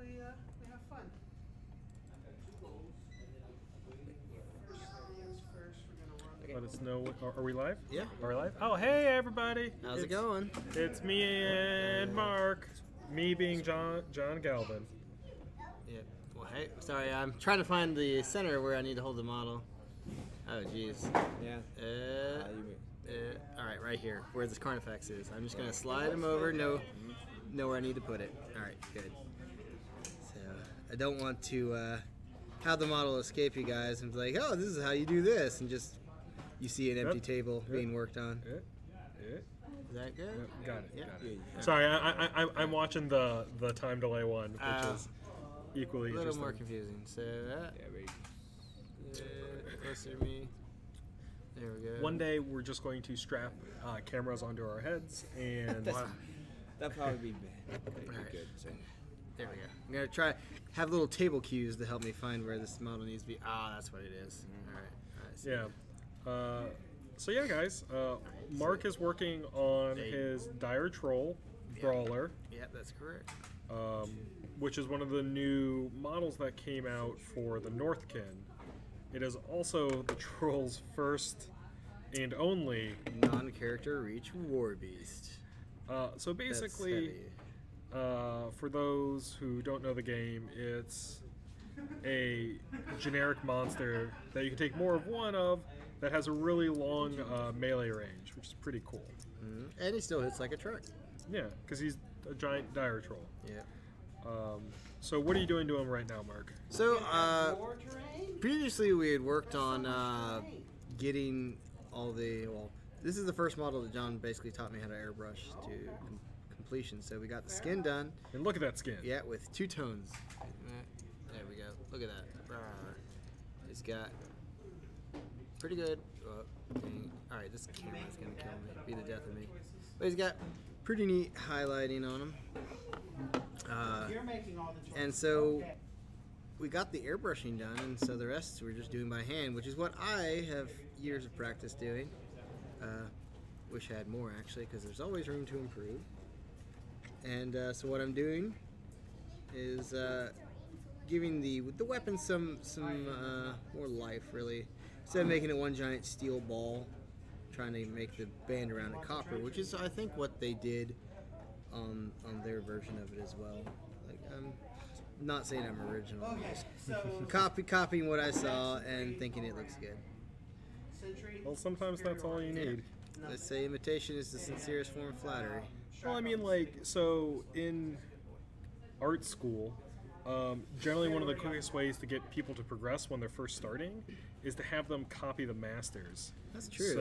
we have fun. Let us know. Are we live? Yeah. Are we live? Oh, hey everybody! How's it going? It's me and Mark. Me being John Galvin. Yeah. Well, hey, sorry, I'm trying to find the center where I need to hold the model. Oh, jeez. Yeah. All right, right here, where this Carnifex is. I'm just gonna slide him over. Know where I need to put it. All right, good. So I don't want to have the model escape you guys and be like, oh, this is how you do this, and just you see an empty table being worked on. Is that good? Got it. Yeah. Got it. Sorry, I'm watching the time delay one, which is equally a little interesting. more confusing. So closer to me. There we go. One day we're just going to strap cameras onto our heads and That'd probably be bad. That'd be Alright. good. So. There we go. I'm gonna try have little table cues to help me find where this model needs to be. Ah, that's what it is. All right. So yeah. So yeah, guys, Mark is working on his Dire Troll Brawler, yeah, that's correct. which is one of the new models that came out for the Northkin. It is also the Troll's first and only Non-character reach war beast. So basically, for those who don't know the game, it's a generic monster that you can take more of one of that has a really long melee range, which is pretty cool. Mm-hmm. And he still hits like a truck. Yeah, because he's a giant Dire Troll. Yeah. So what are you doing to him right now, Mark? So previously we had worked on getting all the this is the first model that John basically taught me how to airbrush to completion. So we got the skin done. And look at that skin. Yeah, with two tones. There we go. Look at that. It's got pretty good. Oh, dang. All right, this camera's gonna kill me. Be the death of me. But he's got pretty neat highlighting on him. And so we got the airbrushing done, and so the rest we're just doing by hand, which is what I have years of practice doing. Wish I had more actually, because there's always room to improve. And so what I'm doing is giving the weapon some more life, really. Instead of making it one giant steel ball, trying to make the band around it copper, which is I think what they did on their version of it as well. Like I'm not saying I'm original, I'm just copying what I saw and thinking it looks good. Well, sometimes that's all you need. Let's say imitation is the sincerest form of flattery. Well, I mean, like, so in art school, generally one of the quickest ways to get people to progress when they're first starting is to have them copy the masters. That's true.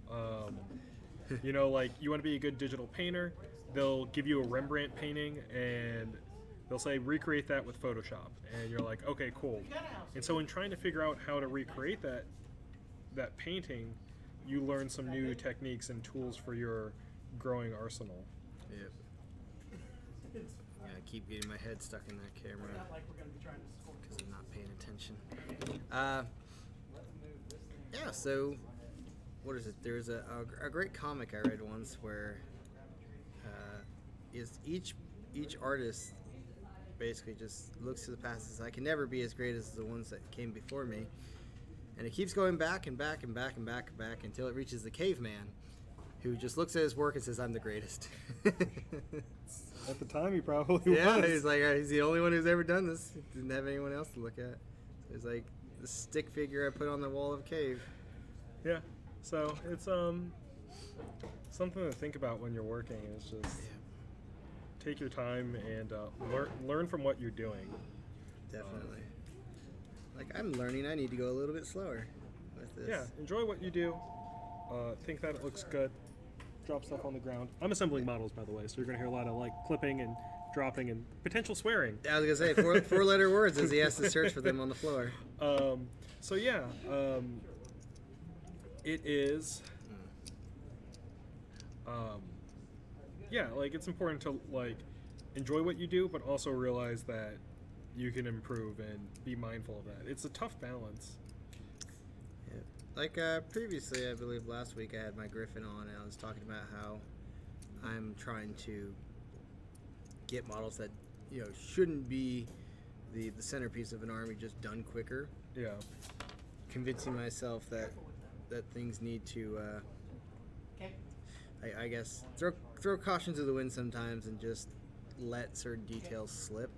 So, you know, like, you want to be a good digital painter, they'll give you a Rembrandt painting and they'll say recreate that with Photoshop, and you're like, okay, cool. And so in trying to figure out how to recreate that painting, you learn some new techniques and tools for your growing arsenal. Yep. I keep getting my head stuck in that camera because I'm not paying attention. Yeah, so what is it? There's a great comic I read once where is each artist basically just looks to the past and says, I can never be as great as the ones that came before me. And it keeps going back and back and back and back and back until it reaches the caveman, who just looks at his work and says, I'm the greatest. At the time, he probably was. He's like, he's the only one who's ever done this. He didn't have anyone else to look at. So he's like, the stick figure I put on the wall of a cave. Yeah. So it's something to think about when you're working. Is just take your time and learn from what you're doing. Definitely. Like, I'm learning I need to go a little bit slower with this. Yeah, enjoy what you do. Think that it looks good. Drop stuff on the ground. I'm assembling models, by the way, so you're going to hear a lot of, like, clipping and dropping and potential swearing. I was going to say, four-letter words as he has to search for them on the floor. So, yeah. It is... yeah, like, it's important to, like, enjoy what you do, but also realize that you can improve and be mindful of that. It's a tough balance. Yeah. Like previously, I believe last week I had my Griffin on and I was talking about how I'm trying to get models that shouldn't be the centerpiece of an army, just done quicker. Yeah. Convincing myself that things need to, I guess, throw caution to the wind sometimes and just let certain details slip.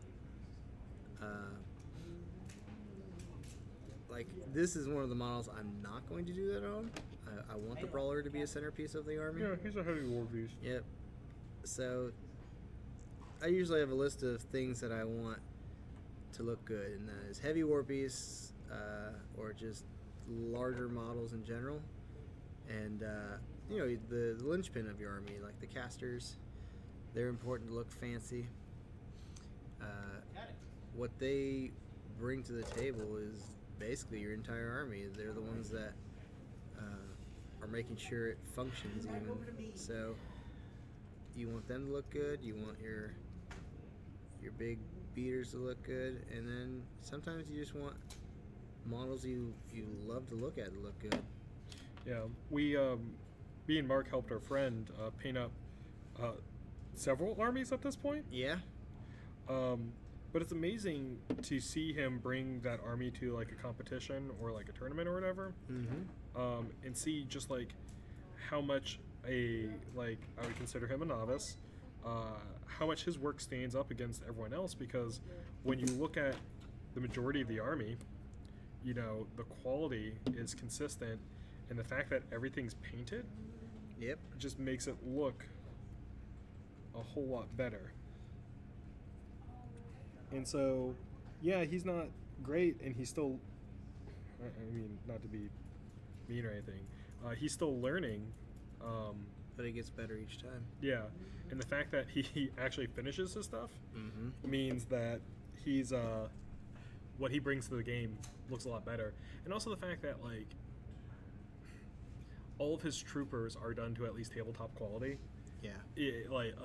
Like, this is one of the models I'm not going to do that on. I want the Brawler to be a centerpiece of the army. Yeah, he's a heavy war beast. Yep. So, I usually have a list of things that I want to look good, and that is heavy war beasts, or just larger models in general. And, the linchpin of your army, like the casters, they're important to look fancy. What they bring to the table is basically your entire army. They're the ones that are making sure it functions even. So you want them to look good, you want your big beaters to look good, and then sometimes you just want models you love to look at to look good. Yeah, we, me and Mark helped our friend paint up several armies at this point. Yeah. But it's amazing to see him bring that army to like a competition or like a tournament or whatever, and see just like how much I would consider him a novice, how much his work stands up against everyone else, because when you look at the majority of the army, the quality is consistent, and the fact that everything's painted, just makes it look a whole lot better. And so, yeah, he's not great, and he's still, I mean, not to be mean or anything, he's still learning. But it gets better each time. Yeah, and the fact that he actually finishes his stuff means that he's, what he brings to the game looks a lot better. And also the fact that, like, all of his troopers are done to at least tabletop quality. Yeah. Like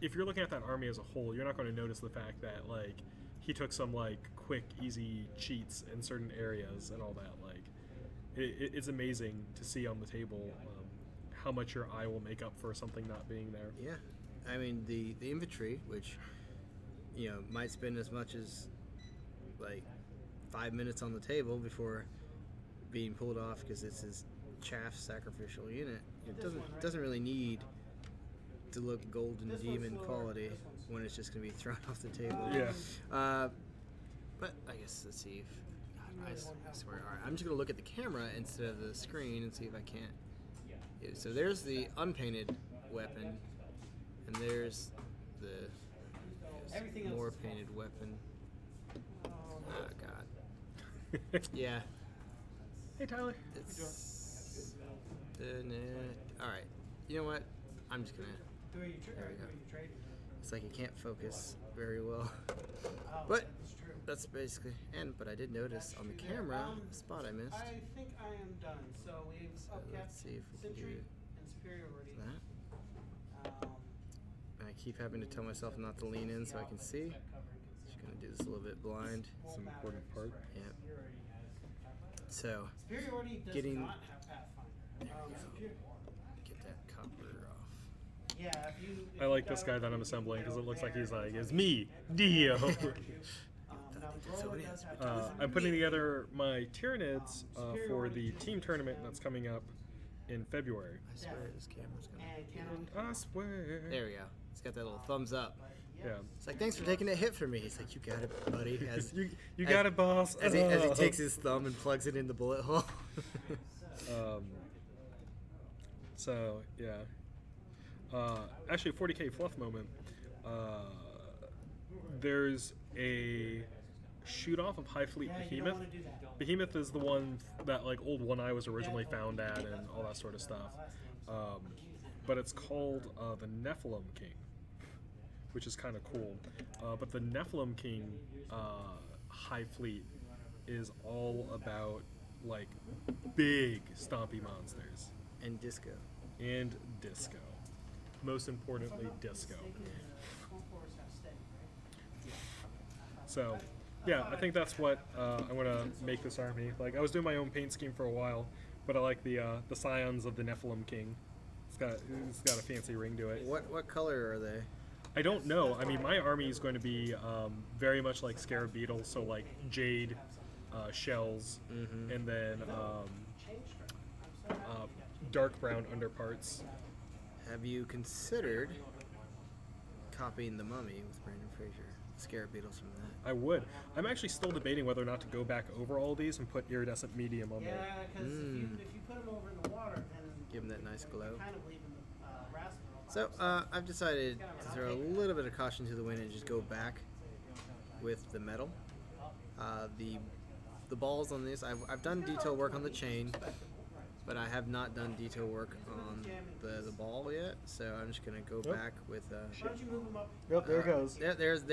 if you're looking at that army as a whole, you're not going to notice the fact that, like, he took some, like, quick, easy cheats in certain areas and all that. Like, it's amazing to see on the table how much your eye will make up for something not being there. Yeah. I mean, the infantry, which, might spend as much as, like, 5 minutes on the table before being pulled off because it's his chaff sacrificial unit. It doesn't really need to look golden demon quality when it's just going to be thrown off the table. Yeah. But I guess, let's see if... God, I swear. All right, I'm just going to look at the camera instead of the screen and see if I can't... Yeah, so there's the unpainted weapon, and there's the more painted weapon. Oh, God. Yeah. Hey, Tyler. It's... All right. You know what? I'm just going to... There we go. It's like you can't focus very well. But that's basically... But I did notice on the camera a spot I missed. I think I am done. So we've Let's see if we can do and superiority. that. I keep having to tell myself not to lean in so I can see. Just going to do this a little bit blind. It's an important part. Yep. So, Superiority does getting... not have Pathfinder. Get that copper off. Yeah, if I like this guy that I'm assembling because it looks like he's like, it's me, Dio. I'm putting together my Tyranids for the team tournament that's coming up in February. I swear this camera's going to... I swear. There we go. It's got that little thumbs up. Yeah. It's like, thanks for taking that hit for me. He's like, you got it, buddy. You got it, boss. As he takes his thumb and plugs it in the bullet hole. So, yeah. Actually, 40K fluff moment. There's a shoot-off of High Fleet Behemoth. Behemoth is the one that, like, Old One Eye was originally found at and all that sort of stuff. But it's called the Nephilim King, which is kind of cool. But the Nephilim King High Fleet is all about, like, big stompy monsters. And disco. And disco. Most importantly, disco. So, yeah, I think that's what I want to make this army. Like, I was doing my own paint scheme for a while, but I like the Scions of the Nephilim King. It's got a fancy ring to it. What color are they? I don't know. I mean, my army is going to be very much like scarab beetles, so like jade, shells, and then dark brown underparts. Have you considered copying the Mummy with Brandon Fraser? Scarab beetles from that. I would. I'm actually still debating whether or not to go back over all these and put iridescent medium on Yeah, there. because if you put them over in the water, then Give them that nice glow. you're kind of leaving the rascal. So I've decided to throw a little bit of caution to the wind and just go back with the metal. The balls on this, I've done detail work on the chain, but I have not done detail work on the ball yet. So I'm just gonna go back with. Why don't you move them up? Yep, there it goes. Yeah, there's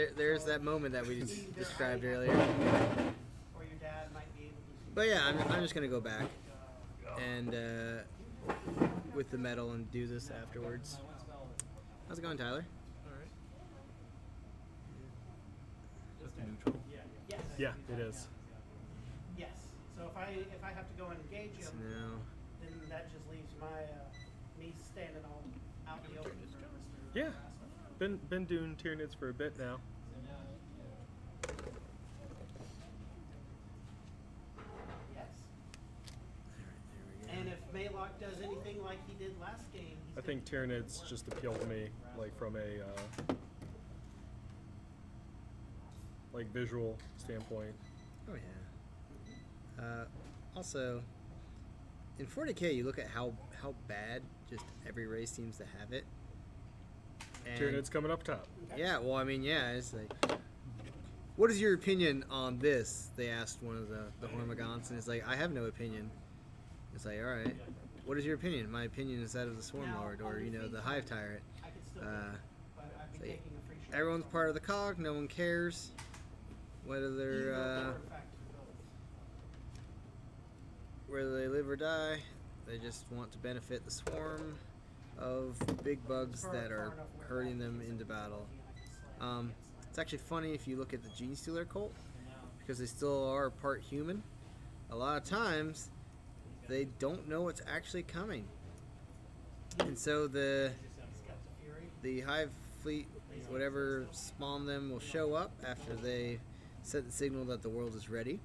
that moment that we described earlier. Or your dad might be able to. But yeah, I'm just gonna go back and with the metal and do this afterwards. How's it going, Tyler? Yes. Yeah, it is. Yes. So if I have to go and engage So him, now, then that just leaves me standing all out in the open for Mr. Yeah, been doing Tyranids for a bit now. Yes. there we go. And if Maylock does anything like he did last game, he's I think Tyranids just appeal to me, like from a like visual standpoint. Oh yeah. Also, in 40K, you look at how bad just every race seems to have it. And Tyranids coming up top. yeah, well, I mean, yeah, it's like, what is your opinion on this? They asked one of the Hormagaunts, and it's like, I have no opinion. It's like, all right, what is your opinion? My opinion is that of the Swarm Lord, or the Hive Tyrant. I could still do it, but I'd be so taking a free shot. everyone's part of the cog. No one cares whether Even they're though they're in fact abilities. whether they live or die. They just want to benefit the swarm of big bugs that are hurting them into battle. It's actually funny if you look at the Gene Stealer cult, because they still are part human. A lot of times, they don't know what's actually coming, and so the Hive fleet, whatever spawned them, will show up after they set the signal that the world is ready.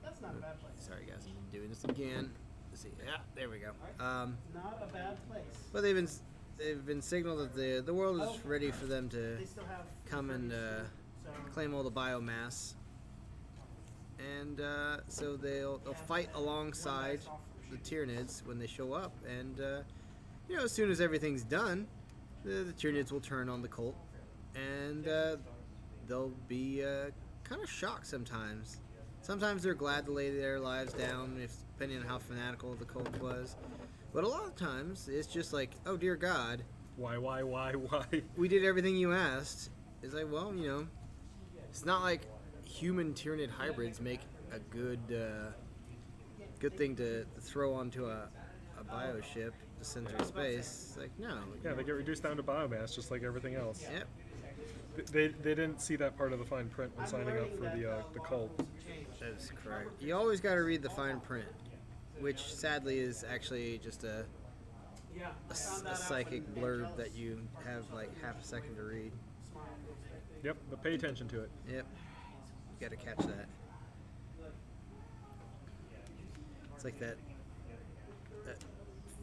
That's not a bad place. Sorry guys, I'm doing this again. Let's see. Yeah, there we go. Not a bad place. But they've been signaled that the world is ready for them to They still have come and so claim all the biomass, and so they'll fight alongside the Tyranids when they show up, and as soon as everything's done, the Tyranids will turn on the cult, and they'll be kind of shocked sometimes. Sometimes they're glad to lay their lives down, depending on how fanatical the cult was. But a lot of times, it's just like, oh dear God, Why? we did everything you asked. It's like, well, it's not like human Tyranid hybrids make a good thing to throw onto a bioship to send through space. It's like, no. Yeah, they get reduced down to biomass just like everything else. Yep. They didn't see that part of the fine print when signing up for the cult. That is correct. You always got to read the fine print, which sadly is actually just a psychic blurb that you have like half a second to read. Yep, but pay attention to it. Yep. You got to catch that. It's like that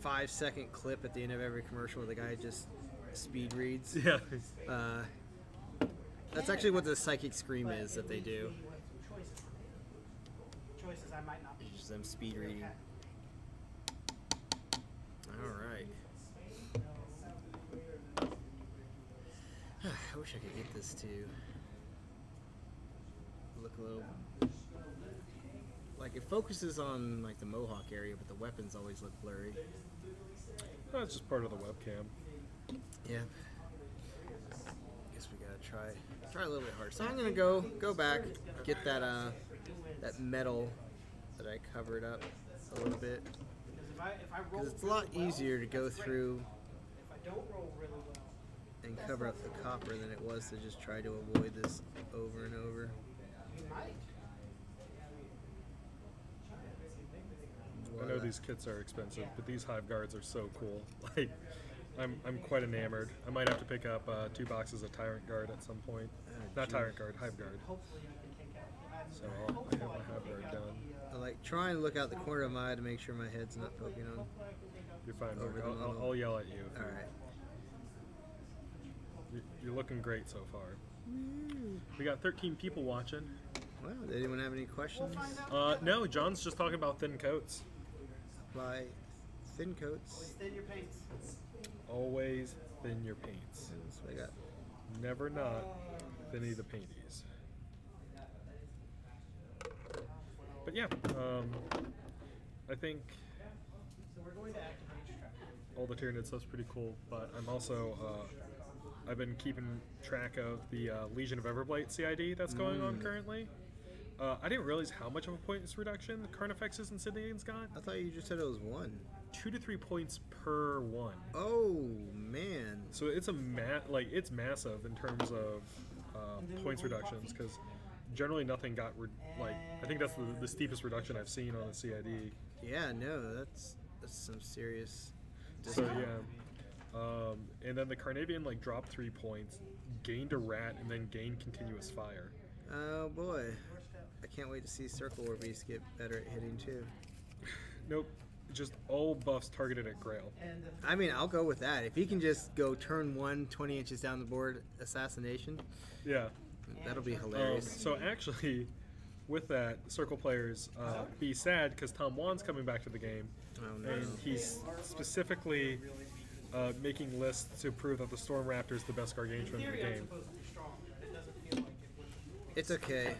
5-second clip at the end of every commercial where the guy just speed reads. Yeah. That's actually what the psychic scream is that they do. Choices I might not be. Just them speed reading. Alright. I wish I could get this to look a little... Like, it focuses on, like, the Mohawk area, but the weapons always look blurry. That's just part of the webcam. Yeah. Guess we gotta try a little bit harder. So I'm gonna go back, get that that metal that I covered up a little bit, because it's a lot easier to go through If I don't roll really well, and cover up the copper than it was to just try to avoid this over and over. you might. I know these kits are expensive, but these hive guards are so cool. Like, I'm quite enamored. I might have to pick up 2 boxes of Tyrant Guard at some point. Not Tyrant Guard, Hive Guard. Hopefully I can take out. So I have my Hive Guard done. I like trying to look out the corner of my eye to make sure my head's not poking on. You're fine, Mark. Over the I'll middle. yell at you. All right. You're looking great so far. We got 13 people watching. Well, did anyone have any questions? No, John's just talking about thin coats. Apply thin coats. Thin your paints. Always thin your paints. That's what I got. Never not thinny the painties. But yeah, I think So we're going to activate your trap. all the Tyranid stuff's pretty cool, but I'm also I've been keeping track of the Legion of Everblight CID that's going on currently. I didn't realize how much of a points reduction the Carnifexes and Scythians got. I thought you just said it was 1. 2 to 3 points per one. Oh man. So it's it's massive in terms of points reductions, because generally nothing got I think that's the steepest reduction I've seen on a CID. Yeah, no, that's some serious. So yeah, and then the Carnavian dropped 3 points, gained a rat, and then gained continuous fire. Oh boy, I can't wait to see Circle War Beast get better at hitting too. Nope, just all buffs targeted at Grail. I mean, I'll go with that. If he can just go turn 1, 20 inches down the board, assassination, Yeah. that'll be hilarious. So actually, with that, Circle players be sad because Tom Wan's coming back to the game, Oh, no. and he's specifically making lists to prove that the Storm Raptor is the best Gargantuan in the game. Supposed to be strong, but it doesn't feel like it would. It's okay.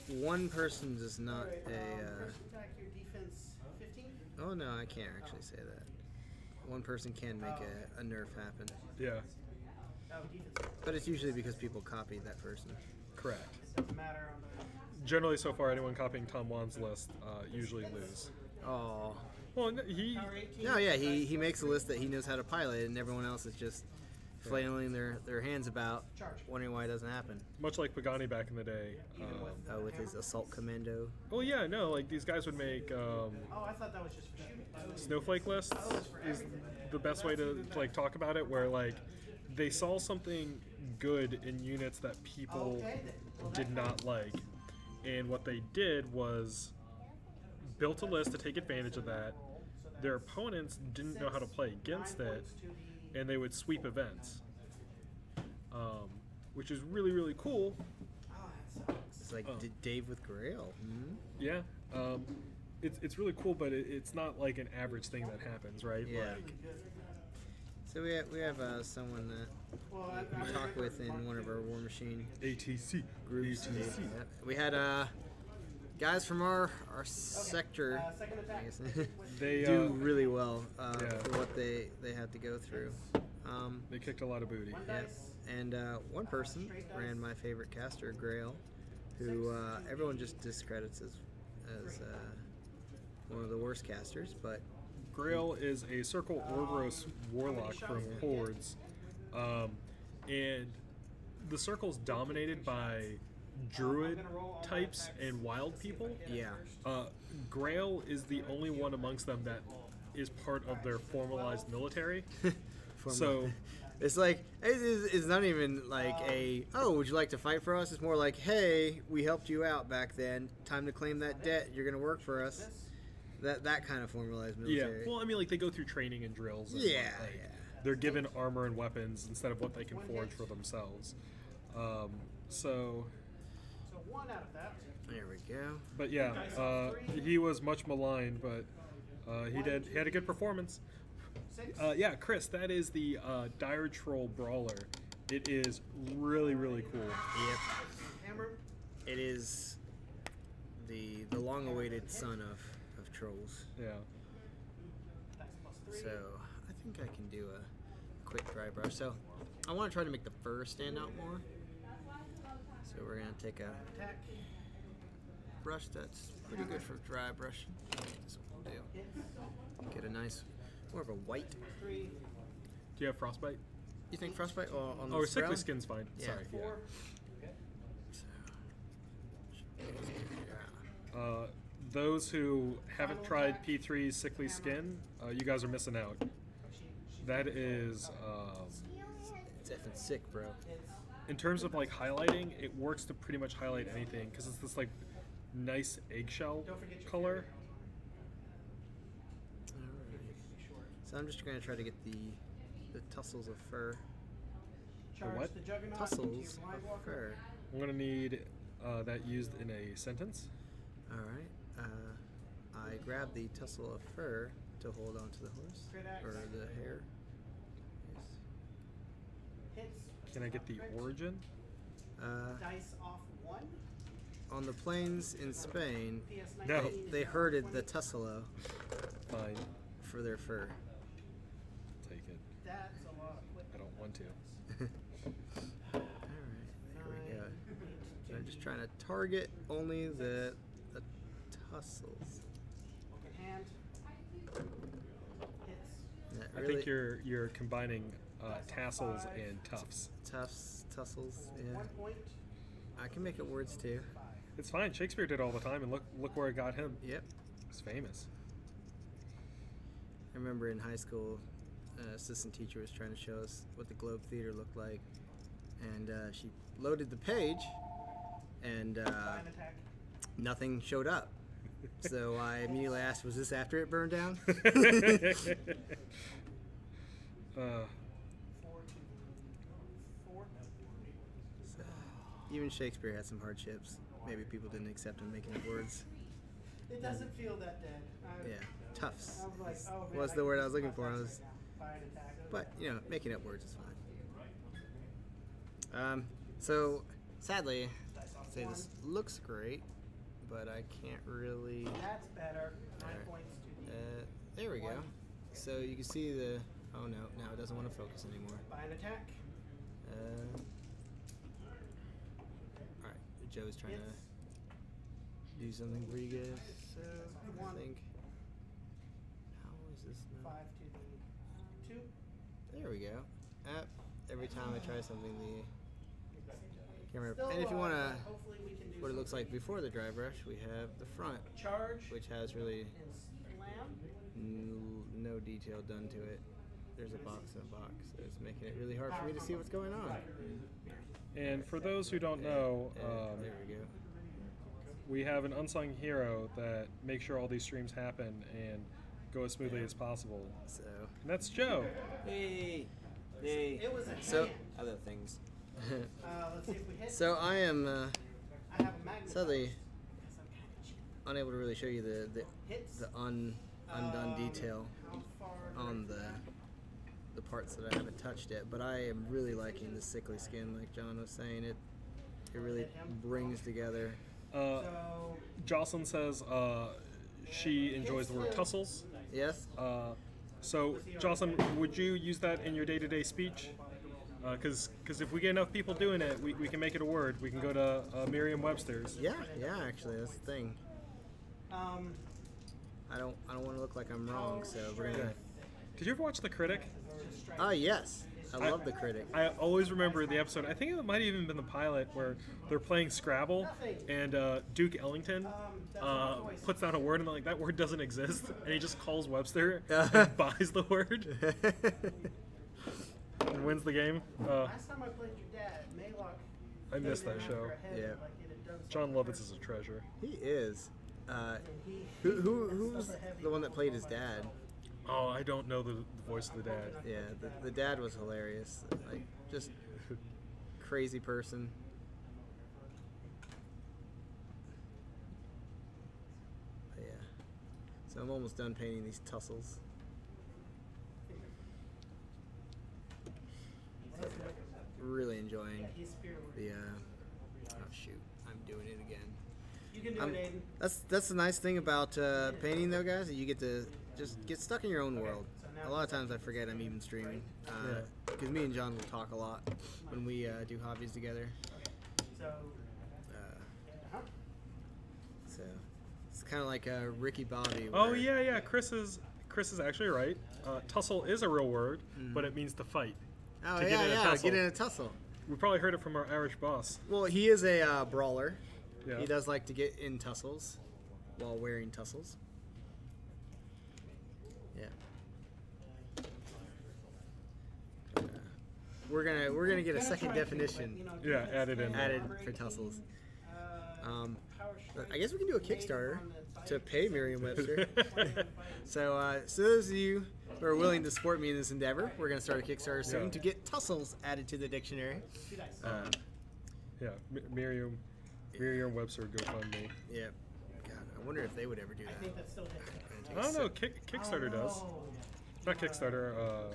One person does not First attack, your defense 15. Oh no, I can't actually say that. One person can make a nerf happen, Yeah, Oh, defense. but it's usually because people copied that person. correct. Doesn't matter on the. Generally, so far, anyone copying Tom Wan's list usually lose. Oh. Well, he Power 18. No, yeah, he makes a list that he knows how to pilot, and everyone else is just flailing their hands about, wondering why it doesn't happen. much like Pagani back in the day. With his assault commando. Well, yeah, no, these guys would make Oh, I thought that was just for shooting. snowflake lists is the best way to talk about it, where they saw something good in units that people Okay, then. Well, did not like, and what they did was built a list to take advantage of that. Their opponents didn't know how to play against it, and they would sweep events, which is really, really cool. Oh, that sucks. It's like Dave with Grail. Hmm? Yeah, it's really cool, but it's not like an average thing that happens, right? Yeah. So we have someone that we talk with in one of our War Machine ATC groups. ATC. Yep. We had guys from our sector, Second I attack. guess, They do really well yeah. for what they had to go through. They kicked a lot of booty. Yep. And one person ran my favorite caster, Grail, who everyone just discredits as one of the worst casters, but Grail is a Circle Ouroboros warlock from Hordes, and the Circle's dominated by Druid types and wild people. yeah. Grail is the only one amongst them that is part of their formalized military. So it's like it's not even like would you like to fight for us? It's more like, hey, we helped you out back then. Time to claim that debt. You're gonna work for us. That kind of formalized yeah, military. well, I mean, they go through training and drills. And Yeah, yeah. They're given armor and weapons instead of what they can forge for themselves. So, So one out of that. There we go. but yeah, he was much maligned, but he had a good performance. 6. Yeah, Chris, that is the Dire Troll Brawler. It is really, really cool. Yep. Hammer. It is the long-awaited son of trolls. Yeah. Dice +3. So I think I can do a quick dry brush. So I want to try to make the fur stand out more. So we're gonna take a Attack. brush that's pretty good for dry brushing. That's what we'll do. Get a nice, more of a white. 3. Do you have frostbite? You think frostbite on the Oh, sickly brown? skin's fine. Yeah. Sorry. 4. So, Those who haven't tried P3's sickly skin, you guys are missing out. That is, It's effing sick, bro. in terms of like highlighting, it works to pretty much highlight anything because it's this like nice eggshell color. So I'm just gonna try to get the tussles of fur. Charge what? the Juggernaut Tussles into your Blind of Walker. fur. I'm gonna need that used in a sentence. All right. I grab the tussle of fur to hold onto the horse Crit axe. or the hair. Yes. Hits. Can I get the origin? Dice off 1. On the plains in Spain, PS No. 19 is they now herded 20. the tussalo Fine, for their fur. take it. That's a lot of quick. I don't want to. All right, here we go. So I'm just trying to target only the tussles. Hand. Hits. That I really think you're combining tassels and tufts. tussles. Yeah, 1 point. I can make it words too. It's fine. Shakespeare did all the time, and look where it got him. Yep. It's famous. I remember in high school, assistant teacher was trying to show us what the Globe Theater looked like, and she loaded the page, and Fine attack. nothing showed up. So I immediately asked, "Was this after it burned down?" 4 to 4. So, even Shakespeare had some hardships. Maybe people didn't accept him making up words. It doesn't feel that dead. Yeah, tufts I was like, oh, man, was I the can word I use was looking my for. I tufts was, right now. Fine attack. but you know, making up words is fine. So sadly, Dice off I'd say 1. this looks great, but I can't really. That's better. 9 Alright. points to the There we go. So you can see the. Oh no, now it doesn't want to focus anymore. fine attack. All right, Joe's trying Hits. to do something pretty good. So One. I think. How is this 5 now? to the 2. There we go. Every time I try something, the camera. Still And if you alive, want to, but hopefully we can do what it looks like something. before the dry brush, we have the front, Charge which has really and slam. no detail done to it. There's a box in a box, so it's making it really hard for me to see what's going on. And for those who don't know, There we go. we have an unsung hero that makes sure all these streams happen and go as smoothly as possible. So, And that's Joe. Hey, hey. It was a So- hand. Other things. Let's see if we hit. so I am I have a magnet. sadly Because I'm kind of cheap. unable to really show you the Hits. undone detail How far on the parts that I haven't touched yet, but I am really liking the sickly skin, like John was saying. It really brings together. Uh, So Jocelyn says she enjoys the word tussles. Yes. So, Jocelyn, would you use that in your day-to-day speech? Because if we get enough people doing it, we can make it a word. We can go to Merriam-Webster's. Yeah. Actually, that's the thing. um I don't want to look like I'm wrong, so we're gonna. Did you ever watch The Critic? Yes. I love the critic. I always remember the episode. I think it might have even been the pilot where they're playing Scrabble, and Duke Ellington puts down a word, and they're like, that word doesn't exist, and he just calls Webster and buys the word and wins the game. last time I played your dad, Maylock. I missed that show. Yeah. John Lovitz is a treasure. He is. Who's the one that played his dad? Oh, I don't know the voice of the dad. Yeah, the dad was hilarious. Like, just crazy person. But yeah. So I'm almost done painting these tussles. Really enjoying the. Oh shoot! I'm doing it again. You can do it, Aiden. That's the nice thing about painting, though, guys. That you get to just get stuck in your own world. A lot of times I forget I'm even streaming because me and John will talk a lot when we do hobbies together. So So it's kind of like Ricky Bobby. Oh where- yeah. Chris is actually right. Tussle is a real word, but it means to fight. Oh to get in a yeah. tussle. Get in a tussle. We probably heard it from our Irish boss. Well, he is a brawler. Yeah. He does like to get in tussles while wearing tussles. Yeah. we're gonna get a second definition Yeah, added in. added for tussles. But I guess we can do a Kickstarter to pay Merriam-Webster. So those of you who are willing to support me in this endeavor, we're gonna start a Kickstarter soon Yeah. to get tussles added to the dictionary. Yeah, Merriam-Webster GoFundMe. Yeah. God, I wonder if they would ever do I that. think that's still hit. I don't know. Kickstarter does. Not Kickstarter.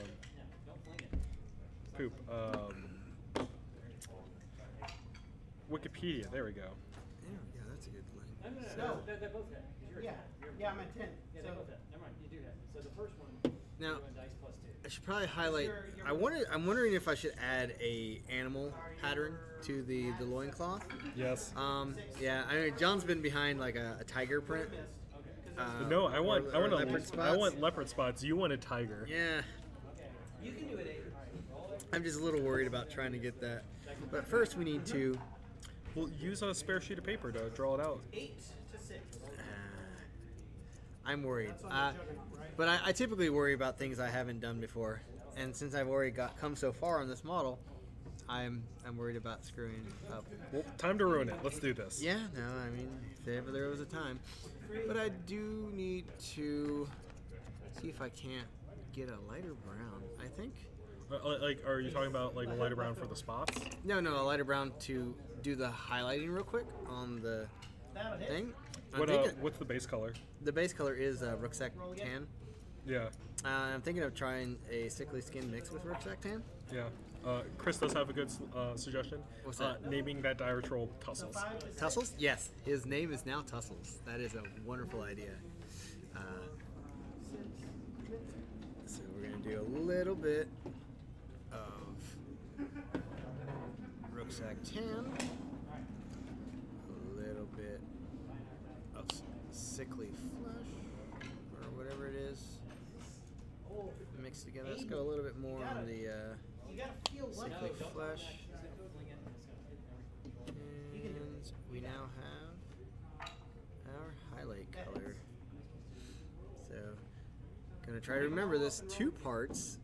Poop. Wikipedia. There we go. Yeah, that's a good link. No. They're both hit. Yeah, I'm at 10. Yeah, So they both hit. Never mind, you do hit. So the first one, Now, you're on dice plus 2. I should probably highlight. I'm wondering if I should add a animal pattern to the loincloth. Yes. Yeah, I mean John's been behind like a tiger print. No, I want leopard spots. I want leopard spots. You want a tiger. Yeah, you can do it 8. I'm just a little worried about trying to get that. But first we need to. Well, use a spare sheet of paper to draw it out. 8 to 6. I'm worried. That's on the juggernaut, right? But I typically worry about things I haven't done before, and since I've already come so far on this model, I'm worried about screwing up. Well, time to ruin it. Let's do this. Yeah, no, I mean, if ever there was a time. But I do need to see if I can't get a lighter brown, I think. Like, are you talking about like a lighter brown for the spots? No, a lighter brown to do the highlighting real quick on the That'll hit. thing. What's the base color? The base color is rucksack tan. Yeah, I'm thinking of trying a sickly skin mix with rucksack tan. yeah. Chris does have a good suggestion. What's that? Naming that dire troll Tussles. 5 to 6. Tussles? Yes, his name is now Tussles. That is a wonderful idea. So we're going to do a little bit of rucksack tan, a little bit of sickly flesh, or whatever it is, mixed together. Let's go a little bit more on the You gotta feel what sickly flesh. And we now have our highlight color. So, gonna try to remember this: 2 parts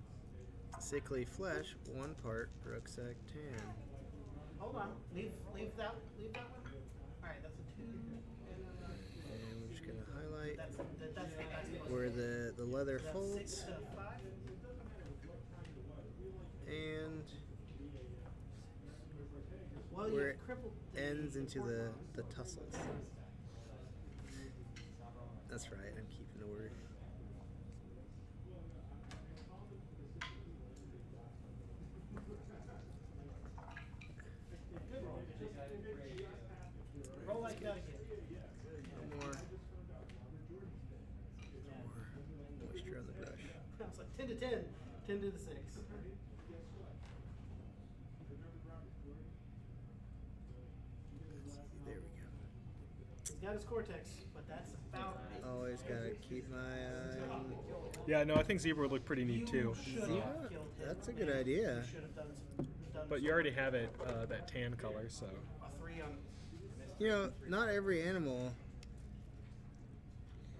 sickly flesh, 1 part rucksack tan. Hold on. Leave that one. Alright, that's a 2. And we're just gonna highlight That's the dice where the leather That's 6 folds to 5. and Well, where you it crippled the ends into the tussles. That's right, I'm keeping the word. Roll like that again. More moisture on the brush. It's like 10 to 10. 10 to the 6. There we go. He's got his cortex, but that's about it. Always gotta keep my eye on Yeah, no, I think zebra would look pretty neat too. zebra. That's a good idea. Should have done But you already have it that tan color, so a 3 on. You know, not every animal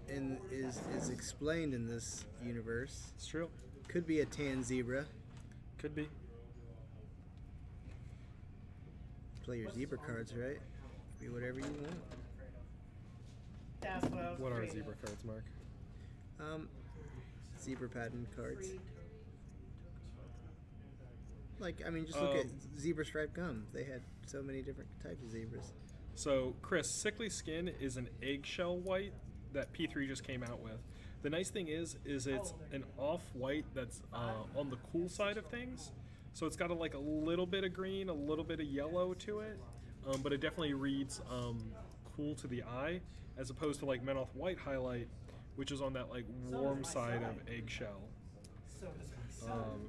is explained in this universe. it's true. Could be a tan zebra. Could be. Play your zebra cards, right? Be whatever you want. That's what I was What are creating. zebra cards, Mark? Zebra pattern cards. Like, I mean, just look at zebra striped gum. They had so many different types of zebras. So, Chris, sickly skin is an eggshell white that P3 just came out with. The nice thing is it's an off-white that's on the cool side of things. So it's got a little bit of green, a little bit of yellow to it, but it definitely reads cool to the eye, as opposed to like Menoth White highlight, which is on that like warm side of eggshell. So does my son.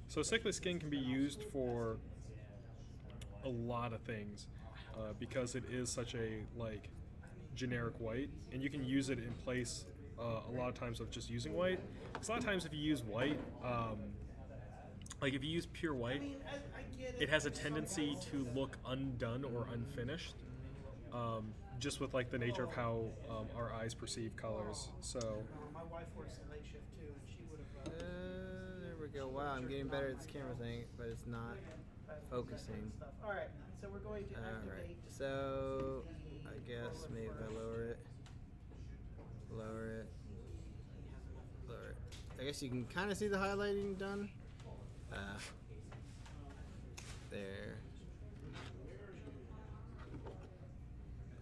So sickly skin can be used for a lot of things because it is such a like generic white, and you can use it in place a lot of times of just using white. Because a lot of times if you use white, like if you use pure white, I get it has a tendency to look undone or unfinished, just with like the nature of how our eyes perceive colors. So My wife works a late shift too, and she would have. There we we go. Wow, I'm getting better at this camera thing, but it's not focusing. All right, so we're going to Alright, activate. so I guess maybe if I lower it. Lower it. Lower it. I guess you can kind of see the highlighting done. There.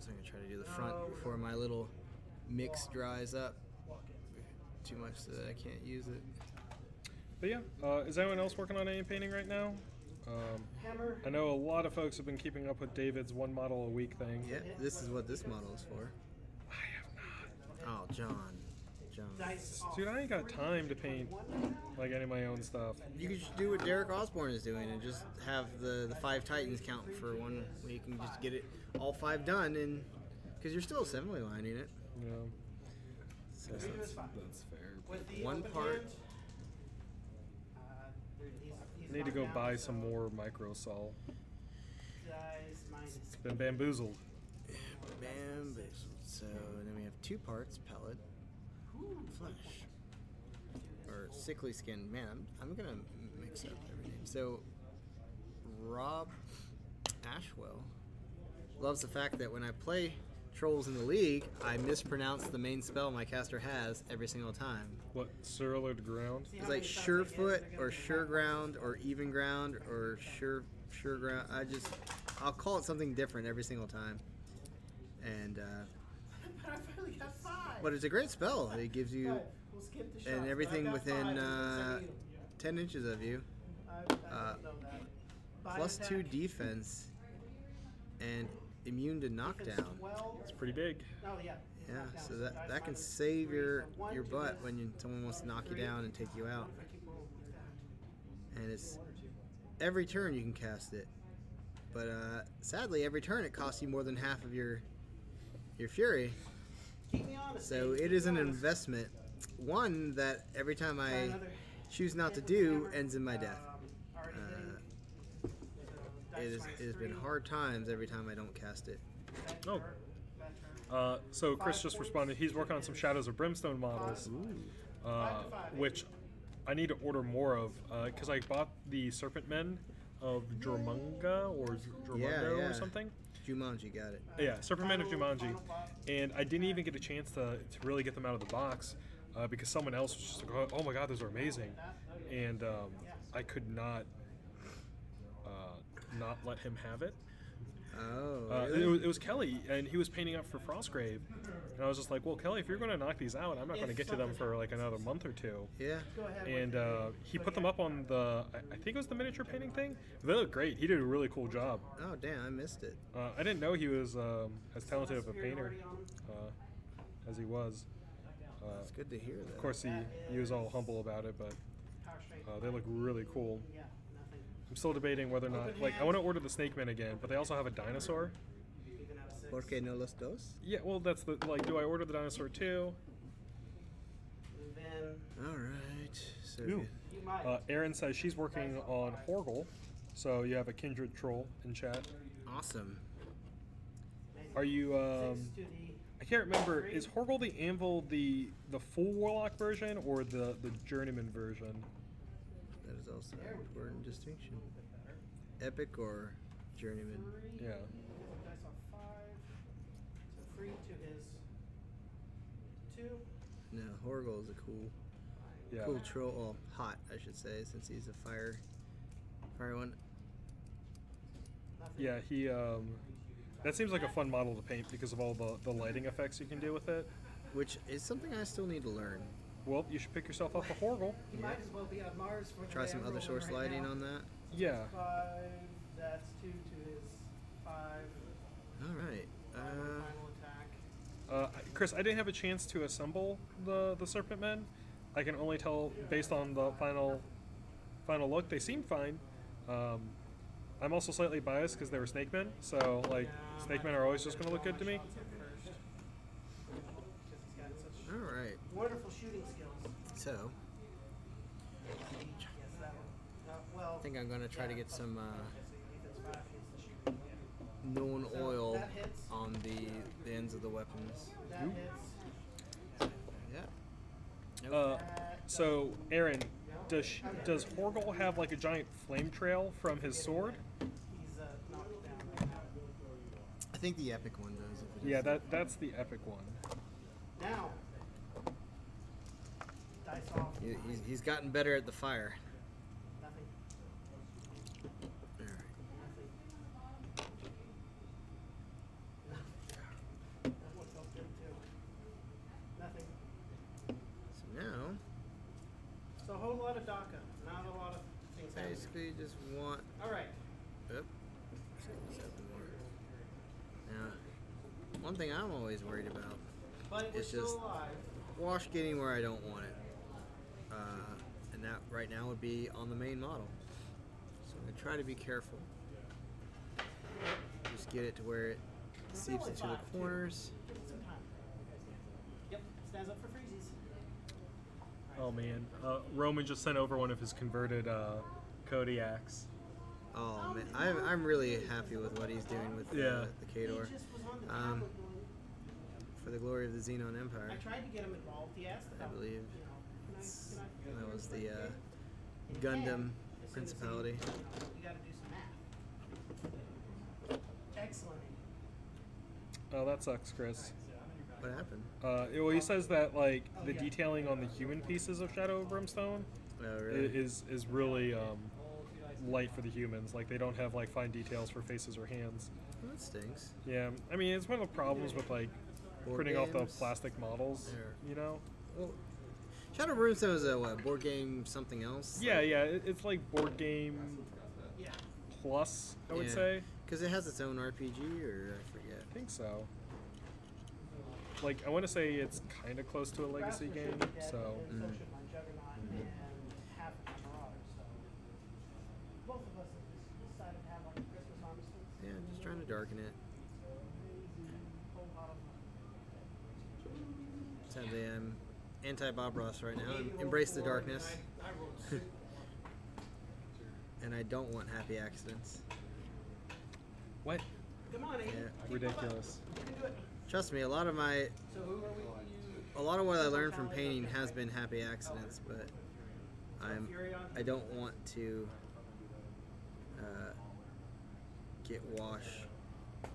So I'm gonna try to do the front before my little mix dries up too much so that I can't use it. But yeah, is anyone else working on any painting right now? Hammer. I know a lot of folks have been keeping up with David's one model a week thing. Yeah, this is what this model is for. I have not. Oh, John. Dice off. Dude, I ain't got time to paint like any of my own stuff. You could just do what Derek Osborne is doing and just have the 5 Titans count for 1 week and just get it all 5 done, and because you're still assembly lining it. Yeah, So that's fair. With the one open part. hand, he's I need to knocked go down, buy so some more micro sol. dice minus. It's been bamboozled. Bam. So then we have 2 parts pellet, flesh, or sickly skin. Man, I'm gonna mix up everything. So Rob Ashwell loves the fact that when I play trolls in the league, I mispronounce the main spell my caster has every single time. What, Surler to ground? It's like Surefoot or Sure Ground or Even Ground or Sure Ground. I'll call it something different every single time. And But I finally got 5. but it's a great spell. It gives you We'll skip the and shots, everything but I've got within 5, 10 inches of you. I don't know that. Buy +2 attack, defense and immune to defense knockdown. 12. It's pretty big. Oh yeah. Yeah, Knockdown, so dice that can minus save 3, your so 1 to butt this, when someone wants to knock you 3. down and take you out. I keep rolling with that. And it's every turn you can cast it, but sadly every turn it costs you more than half of your fury. Keep me honest. So Dave, it keep is me an honest. investment, one that every time Try I another choose not to hit with the do hammer. ends in my death. Already Uh, hitting. So It dice is minus it has been 3. hard times every time I don't cast it. Bad Oh. turn, bad turn. So Chris 5 just points. responded. He's working on some Shadows of Brimstone models, 5 to 5. which I need to order more of because I bought the Serpent Men of Jormunga or Jormundo Yeah. or something. Jumanji got it. Yeah, Serpent Men of Final Jumanji, boss. and I didn't even get a chance to really get them out of the box because someone else was just like, "Oh my God, those are amazing," and I could not let him have it. Oh, really? It was Kelly, and he was painting up for Frostgrave, and I was just like, "Well, Kelly, if you're going to knock these out, I'm not going to get to them for like another month or 2." Yeah. Go ahead And with it. he put them up on the, I think it was the miniature painting thing. They look great. He did a really cool job. Oh, damn, I missed it. I didn't know he was as talented of a painter Superiority on him. as he was. It's good to hear that. Of course, he was all humble about it, but Power straight. they look really cool. Yeah, nothing. I'm still debating whether or not, like, I want to order the Snake Men again, but they also have a dinosaur. Even out of 6. ¿Por qué no los dos? Yeah, well, that's the, like, do I order the dinosaur too? And then All right. So Ooh. good. you might. Erin says she's working on Horgle, so you have a kindred troll in chat. Awesome. Are you, 6 to the I can't remember, is Horgle the Anvil the full Warlock version or the Journeyman version? That is also an important distinction. Epic or journeyman? 3. Yeah. Dice off 5. So 3 to his 2. No, Horgle is a cool Yeah. troll. Well, hot, I should say, since he's a fire one. Nothing. Yeah, he, that seems like a fun model to paint because of all the lighting effects you can do with it. Which is something I still need to learn. Well, you should pick yourself up a Horgle. You might as well be on Mars for the Try way some I'm other rolling source right lighting now. on that. Yeah. 5. That's 2 to his 5. All right. Final attack. Chris, I didn't have a chance to assemble the Serpent Men. I can only tell based on the final look. They seemed fine. I'm also slightly biased because they were Snake Men, so like Snake Men are always just going to look good to me. All right. Wonderful shooting skills. So Yes, that one. Well, I think I'm gonna try to get some defense 5 hits the shooting. known So oil that hits. on the ends of the weapons. That hits. Yeah. So, Aaron, does Horgel have like a giant flame trail from his sword? He's knocked down right now. I think the epic one does. If it Yeah, is. that's the epic one. Now, dice off. He's gotten better at the fire. Nothing. All right. Nothing. That one felt good too. Nothing. So now, So a whole lot of DACA, not a lot of things happening. basically, just want. All right. Oop. Set this up more. Now, one thing I'm always worried about: But we're It's still just- alive. wash getting where I don't want it. And that right now would be on the main model. So I'm gonna try to be careful. Just get it to where it seeps only into the 5, too. corners. Give it some time. Yep, stands up for freezies. Oh man, Roman just sent over one of his converted Kodiaks. Oh man, I'm really happy with what he's doing with Yeah. the Khador. He just was on the Um, tablet going, For the glory of the Xenon Empire, I tried to get him involved. He asked about, believe. you know, can I That was the And Gundam as soon as he, Principality. you got to do some math. Excellent. Oh, that sucks, Chris. What happened? Well, he says that like the detailing on the human pieces of Shadow of Brimstone Oh really? is really light for the humans. Like they don't have like fine details for faces or hands. Well, that stinks. Yeah, I mean it's one of the problems with like Board printing off the games? plastic models. There. You know? Well, Shadow Brimstone is a what, board game something else? Yeah, it's like board game Yeah. plus, I would say. Because it has its own RPG, or I forget. I think so. Like I want to say it's kind of close to a legacy game, so. So should my Juggernaut and half of my Marauder. So both of us have decided to have like a Christmas armistice. Yeah, just trying to darken it. Whole lot of Sadly, I'm anti-Bob Ross right now. Embrace the darkness. And I don't want happy accidents. What? Come on, Aiden. Yeah. Ridiculous. You can do it. Trust me, a lot of my, So who are we? a lot of what I learned from painting has been happy accidents, but I don't want to get wash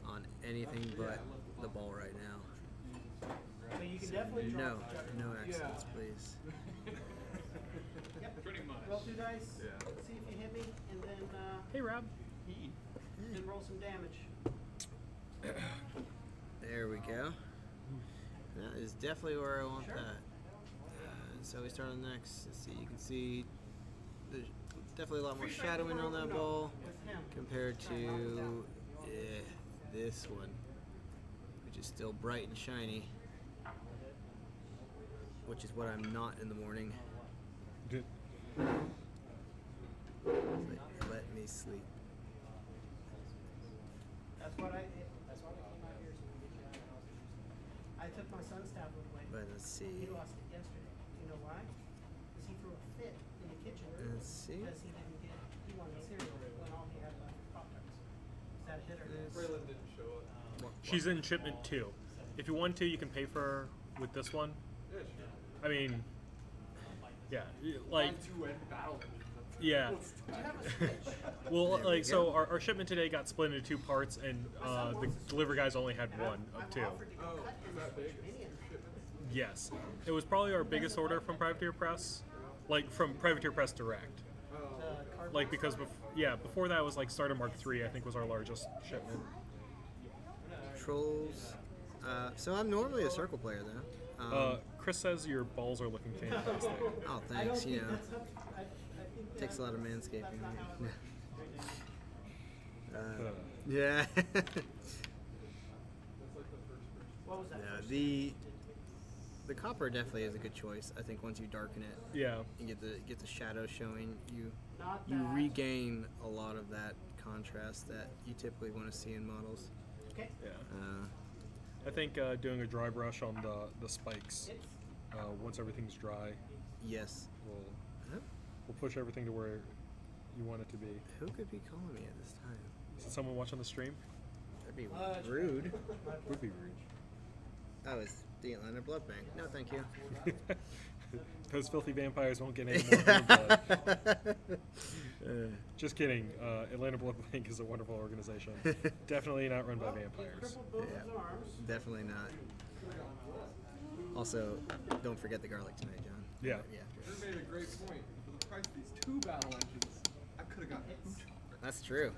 on anything but the ball right now. So you can definitely draw No, the Juggernaut. no accidents, please. Yep. Roll 2 dice. See if you hit me, and then Hey, Rob. then roll some damage. There we go. That is definitely where I want Sure. that. So we start on the next. Let's see, you can see there's definitely a lot more shadowing on that ball With him. compared to this one, which is still bright and shiny, which is what I'm not in the morning. Did- Let me sleep. That's why I came out here so we can get you out of the house. I took my son's tablet away. But let's see. He lost it yesterday. You know why? Because he threw a fit in the kitchen. Let's see. Because he wanted cereal when all he had left was Pop-Tarts. Is that a hit or miss? Braylon didn't show up. She's in shipment 2. If you want to, you can pay for her with this one. Yeah, sure. I mean, yeah, like, Two end battle. yeah. Do you have a switch? Well, There we like, so go. our shipment today got split into 2 parts, and the delivery guys only had And one I'm of 2. offered to go Oh, cut is his that big? switch minion. Yes, it was probably our biggest order from Privateer Press, like from Privateer Press Direct. Like because before that was like Starter Mark III, I think was our largest shipment. Trolls. So I'm normally a circle player though. Chris says your balls are looking fantastic. Oh, I don't thanks. You think know, that's up. I think takes a lot of that's manscaping. not how it works. Yeah. What was that? Yeah, first? the copper definitely is a good choice. I think once you darken it Yeah, and get the shadow showing, you Not you that. regain a lot of that contrast that you typically want to see in models. Okay. yeah. Uh, I think doing a dry brush on the spikes It's once everything's dry yes. Huh? will push everything to where you want it to be. Who could be calling me at this time? Is someone watching the stream? That'd be Much rude. Would be rude. Oh, it's the Atlanta Blood Bank. No, thank you. Those filthy vampires won't get any more human blood. Just kidding. Atlanta Blood Bank is a wonderful organization. Definitely not run by vampires. Yeah, definitely not. Also, don't forget the garlic tonight, John. Yeah. You made a great point. For the price of these 2 battle engines, I could have gotten a hooch hauler. That's true.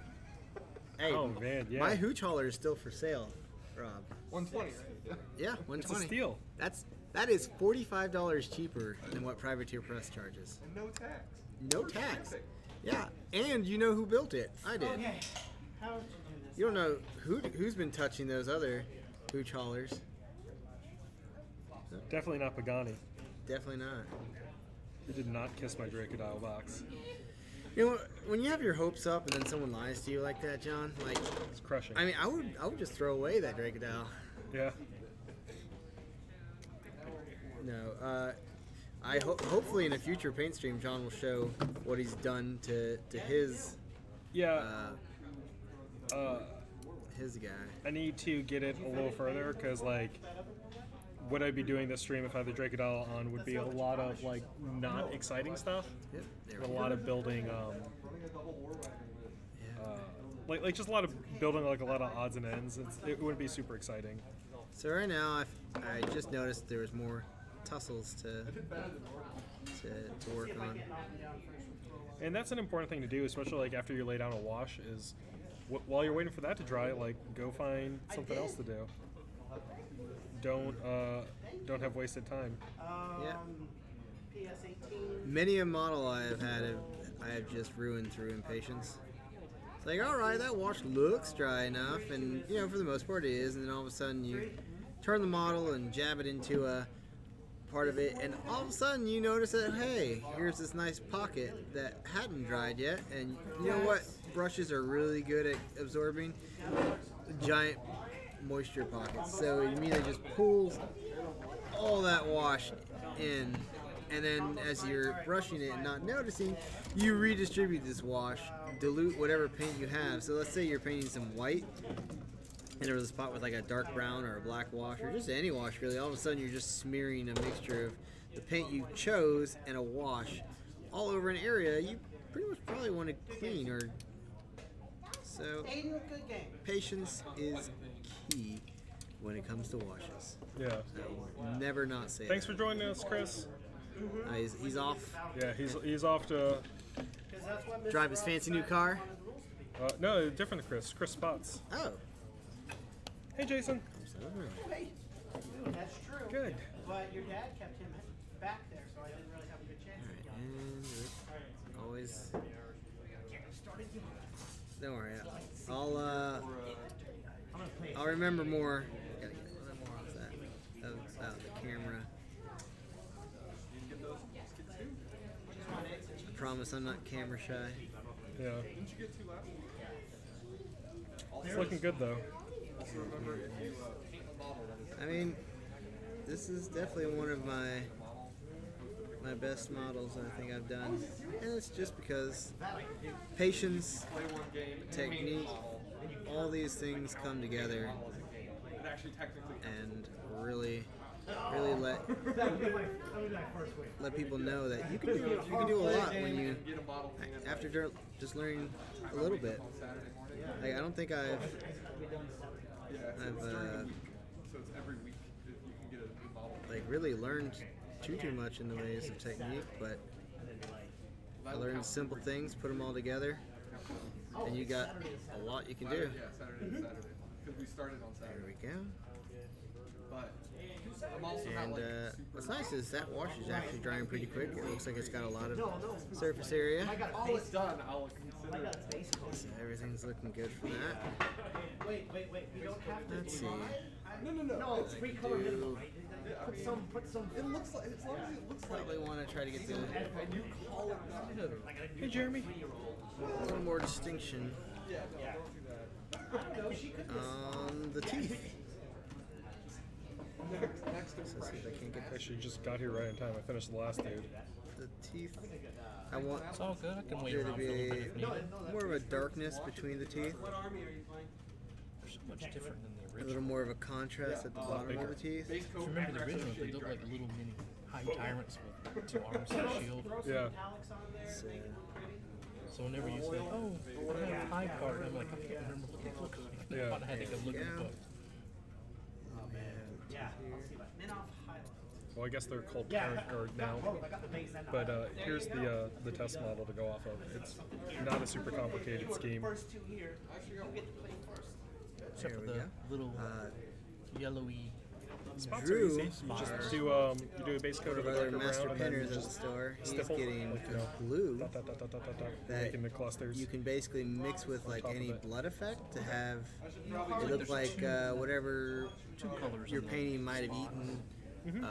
Hey, Oh man, yeah. my hooch hauler is still for sale, Rob. 120, right? Yeah, It's a 120. steal. That is $45 cheaper than what Privateer Press charges. And no tax. No tax. Yeah, and you know who built it? I did. Okay. How would you do this? You don't know who's been touching those other hooch haulers. Definitely not Pagani. Definitely not. He did not kiss my Dracodile box. You know, when you have your hopes up and then someone lies to you like that, John, like, It's crushing. I mean, I would just throw away that Dracodile. Yeah. No, hopefully in a future paint stream, John will show what he's done to his Yeah. his guy. I need to get it a little further because, like, what I'd be doing this stream if I had the Dracodile on would be a lot of, like, not exciting stuff. Yep, there A we lot go. of building, like just a lot of building, like, a lot of odds and ends. It wouldn't be super exciting. So right now, I just noticed there was more tussles to work on. And that's an important thing to do, especially, like, after you lay down a wash, is while you're waiting for that to dry, like, go find something else to do. Don't have wasted time. Yeah. PS18. Many a model I have just ruined through impatience. It's like, all right, that wash looks dry enough, and you know, for the most part it is, and then all of a sudden you turn the model and jab it into a part of it, and all of a sudden you notice that, hey, here's this nice pocket that hadn't dried yet, and you know what brushes are really good at absorbing? Giant moisture pockets. So it immediately just pulls all that wash in, and then as you're brushing it and not noticing, you redistribute this wash, dilute whatever paint you have. So let's say you're painting some white, and there was a spot with like a dark brown or a black wash, or just any wash really. All of a sudden you're just smearing a mixture of the paint you chose and a wash all over an area you pretty much probably want to clean. Or so Aiden, good game. patience is key when it comes to washes. Yeah. So never not say Thanks for that. joining us, Chris. He's off. Yeah, he's off to Drive his fancy new car. no, different Chris. Chris Spots. Oh. Hey, Jason. Hey, that's true. Good. But your dad kept him back there, so I didn't really have a good chance. And always. Don't worry. I'll remember more. Gotta get a little more off that. About the camera. I promise I'm not camera shy. Yeah. Didn't you get 2 last? It's looking good though. Also remember, if you paint a model that is I mean, this is definitely one of my best models I think I've done, and it's just because patience, play one game, technique, all these things come together it actually technically and really let people know that you can do a lot when you get a model painted after just learning a little bit. Saturday morning. Like, I don't think I've Yeah, so it's during the week. So it's every week that you can get a new model. like really learned too much in the ways of technique, but I learned simple things, put them all together, and you got a lot you can do. Yeah, Saturday to Saturday. Because we started on There Saturday. we go. But I'm also not And like what's nice is that wash is actually drying pretty quick. It looks like it's got a lot of surface area. all it's done, I'll consider it. So everything's looking good for that. Wait. We don't have to. Let's see. No. No, it's recolor minimum. Do Put some. It looks like, as long as it looks like, probably want to try to get the and you call it done. Hey, Jeremy. a little more distinction Yeah, no, don't do that. on the teeth. Next So let's see if I can't get Actually, just got here right in time. I finished the last dude. the teeth. I want It's all good. I can wait there to around for be a little bit if needed. more of a darkness between the teeth, They're so much different than the a original. little more of a contrast at the bottom of the teeth. Base If coat you remember the and original, they shade look dry. like little mini high tyrants with 2 arms and a shield. Yeah. So, So whenever you say, "Oh, I have a high card," I'm like, I can't remember what they look like. Yeah. I thought I had to go look at the book. Well, I guess they're called Yeah. current or now. I got the base and But here's the test model to go off of. It's not a super complicated scheme. first 2 here, you get to play first. Except for There we the go. little yellowy. Spots Drew, are easy. You just do you do a base coat of the other darker master brown, and then pinners at the just store, he's stipple, getting like, you know, blue dot, dot, dot, dot, dot, dot, dot, that making the clusters. you can basically mix with like top of any it. blood effect to have it look like whatever 2 colors. your in there. painting might have eaten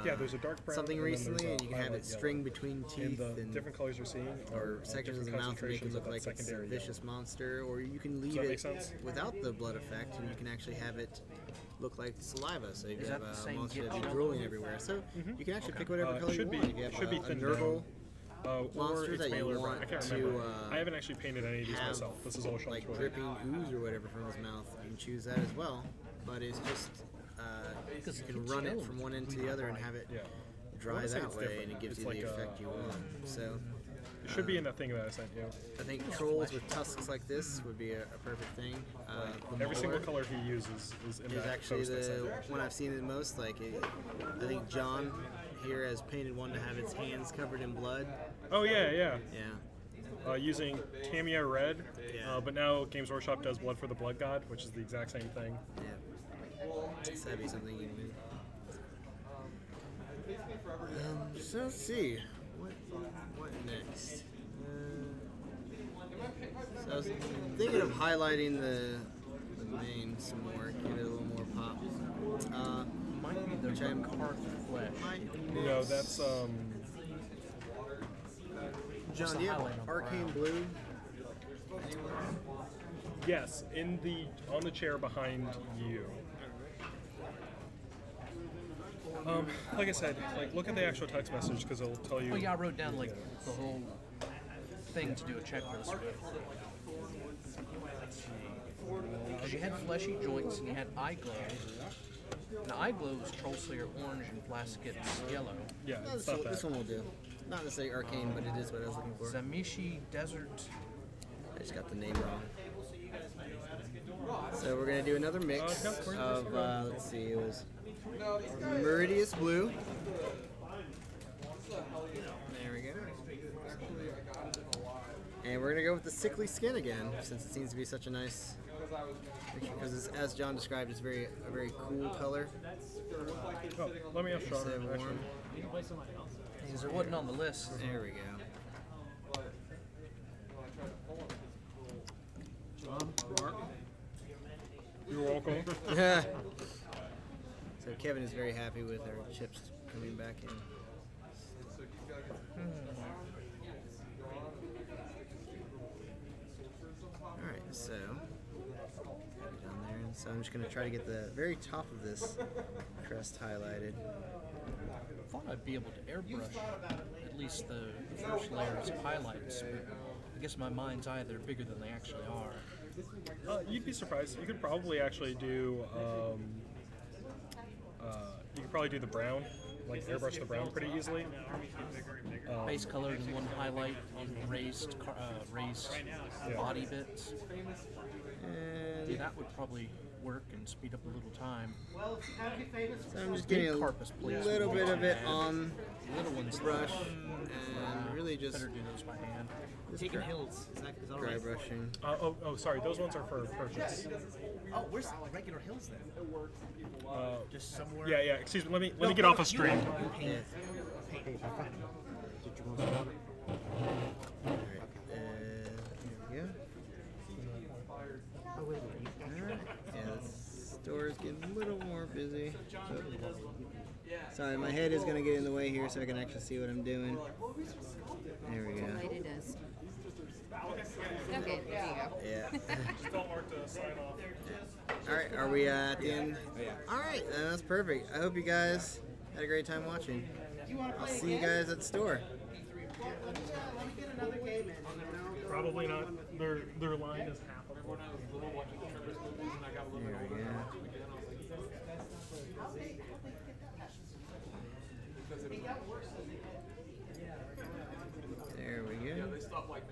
Yeah, there's a dark brown. something and then there's recently, a and you can have violet it yellow. string between And teeth the and different colors you're seeing or are sections of the different mouth to make it concentrations look of like that it's a secondary vicious monster, or you can leave that make it sense? without the blood effect, and you can actually have it look like saliva. So you Is have that the a same monster gift that'd be shop? drooling everywhere. So you can actually pick whatever color should you be want. You have should be a thinned Nurgle down. Or monster it's that you mailer brown. want I can't to, remember. I haven't actually painted any of these have myself. This is all Sean's like choice. dripping ooze or whatever from his mouth. You can choose that as well, but it's just Because you it can keeps run it yellow. from one end to the other and have it Yeah. dry wanna say that it's way, different. and it gives It's you like the a- effect you want. So It should be in that thing that I sent you. I think trolls with tusks like this would be a perfect thing. The Every single Mauler color he uses is in is that actually post I sent the you. one I've seen the most. Like I think John here has painted one to have its hands covered in blood. Oh yeah, yeah. Yeah. Using Tamiya Red, Yeah. but now Games Workshop does Blood for the Blood God, which is the exact same thing. Yeah. So that'd be something you can do. So let's see. What next? So I was thinking of highlighting the main some more, give it a little more pop. Might be the Which I'm- Carth Flesh. No, that's John, do you have highlight on arcane brown? blue? yes, on the chair behind you. Like I said, like look at the actual text message because it'll tell you. Oh yeah, I wrote down like the whole thing to do a checklist with. Because you had fleshy joints and you had eye glow. And eye glow is Troll Slayer orange and Blasket's yellow. Yeah, No, it's this, not one, this that. one will do. Not necessarily arcane, but it is what I was looking for. Zamishi Desert. I just got the name wrong. So we're gonna do another mix no, where's of let's see, it was Meridius Blue. There we go. And we're gonna go with the sickly skin again, since it seems to be such a nice picture. Because as John described, it's a very cool color. Oh, let me ask Sean. Instead of Actually, warm. Because there wasn't on the list. There we go. you're welcome. So Kevin is very happy with our chips coming back in. Alright, so down there, and so I'm just gonna try to get the very top of this crest highlighted. I thought I'd be able to airbrush at least the first layers of highlights, but I guess my mind's eye, they're bigger than they actually are. You'd be surprised. You could probably actually do. You could probably do the brown, like airbrush the brown pretty easily. Base color and one highlight on raised body bits. And Yeah, that would probably work and speed up a little time. so I'm just getting a Carpus, please. little bit of it on Little ones the brush, and really just better do those by hand. dry, Hills. Is that dry brushing. Sorry, those ones are for purchase. Oh, where's regular hills then? Just somewhere. Yeah. Excuse me. Let me get off a stream. Yeah. Alright, here we go. Alright, yeah, the store is getting a little more busy. Sorry, my head is going to get in the way here so I can actually see what I'm doing. There we go. Light it is. Okay, there you go. Yeah. Don't mark to sign off. Alright, are we at the end? Alright, that's perfect. I hope you guys had a great time watching. I'll see you guys at the store. Probably not. Their line is half of one. There we go. There we go. They stopped like